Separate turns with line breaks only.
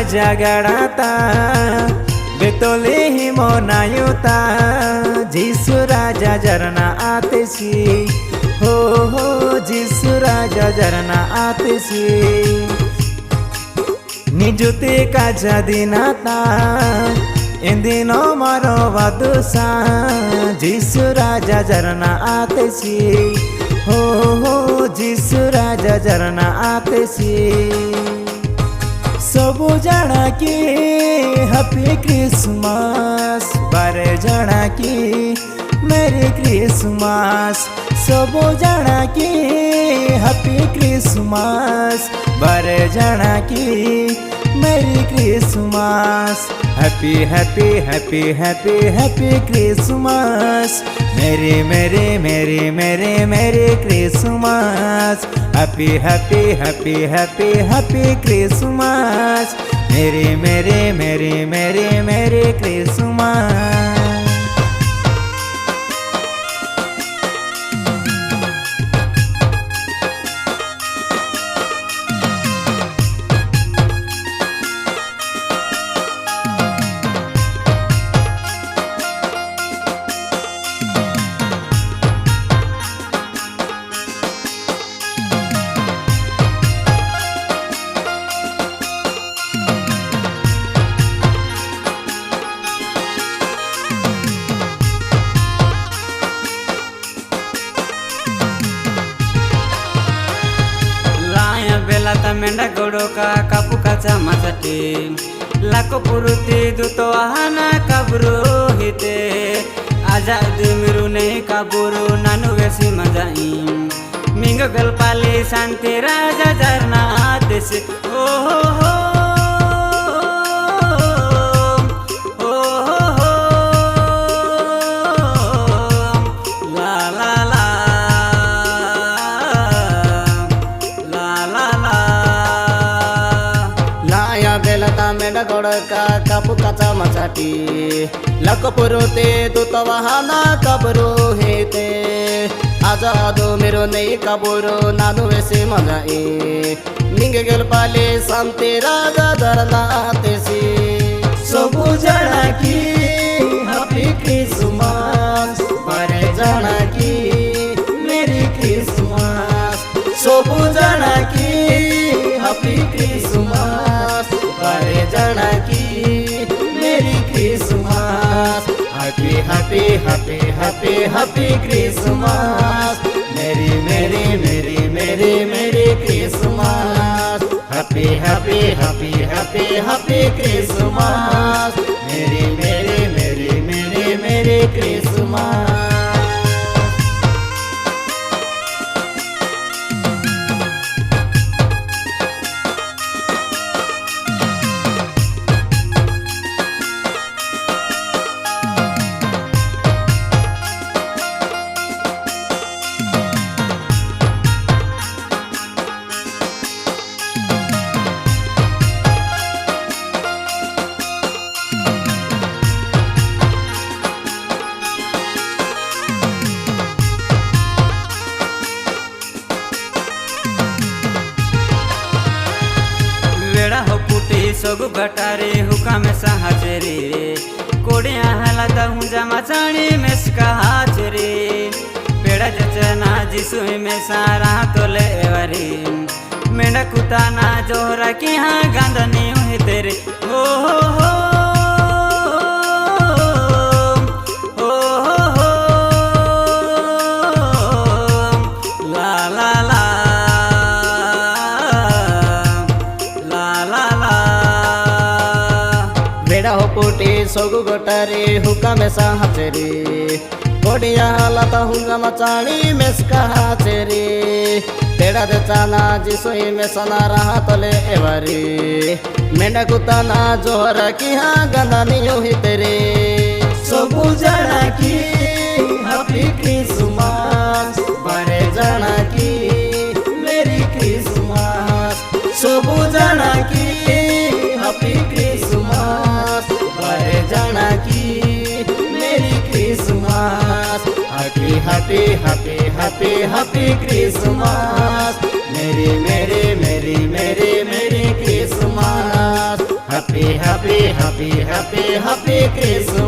राजा गड़ाता बेतोले ही मोनायुता जीसु राजा जरना आतेसी हो जीसु राजा जरना आतेसी निजुते काजा दिनाता इंदिनो मारो वादुसा जीसु राजा जरना आतेसी हो जीसु राजा जरना आतेसी सबु जाना की हैप्पी क्रिसमस बारे जाना की मेरी क्रिसमस सबु जाना की हैप्पी क्रिसमस बारे जाना की मेरी Christmas happy happy happy happy happy Christmas मेरी मेरी मेरी मेरी मेरी Christmas happy happy happy happy happy Christmas मेरी मेरी मेरी मेरी मेरी क्रिसमस।
बेला मेंढा गोडो का कापू काचा माझाटे लाको पुरुती दुतो आहाना काबरू हिते आजाद मिरू नहीं काबूरू नानु वेसी मजाई मिंग गलपाली शांति राजा जरना आदेश ओ हो
मेंढा गोडका कापू काचा मचाटी लकपुरुते दूत वाहना कबरू हेते आजादो मेरो नहीं कबूरो नानु वैसे मजाई मिंग गलपाले शांति राजा धरना तेसी सबु जाना की हैप्पी क्रिसमस बारे जाना की मेरी क्रिसमस सबु जाना की हैप्पी क्रिसमस बारे जाना की मेरी Christmas happy happy happy happy happy Christmas मेरी मेरी मेरी मेरी मेरी Christmas happy happy happy happy happy Christmas मेरी मेरी मेरी मेरी मेरी क्रिसमस।
वेड़ा हो पुटी सोगु घटारे हुका में सहाचरे कोड़िया हलाता हुंजा मचाणी में हाचरे पेड़ा जचना जिसुई में सारा तोले वरी मेंढा कुताना जोहरा की हाँ गांधनी हुई तेरे हो
बेड़ा हो पुटी सोगु गोटारे हुका में सहाचरे कोड़िया हलाता हुंजा मचाणी में हाचरे पेड़ा देचाना जिसोई में सना रहा तोले एवरी मेंढा कुताना जोहरा की हाँ गंदानी हुई तेरे सबु जाना की हैप्पी क्रिसमस बारे जाना की मेरी क्रिसमस सबु जाना की हैप्पी क्रिसमस बारे जाना की मेरी Christmas happy happy happy happy happy Christmas मेरी मेरी मेरी मेरी मेरी Christmas happy, happy, happy Christmas.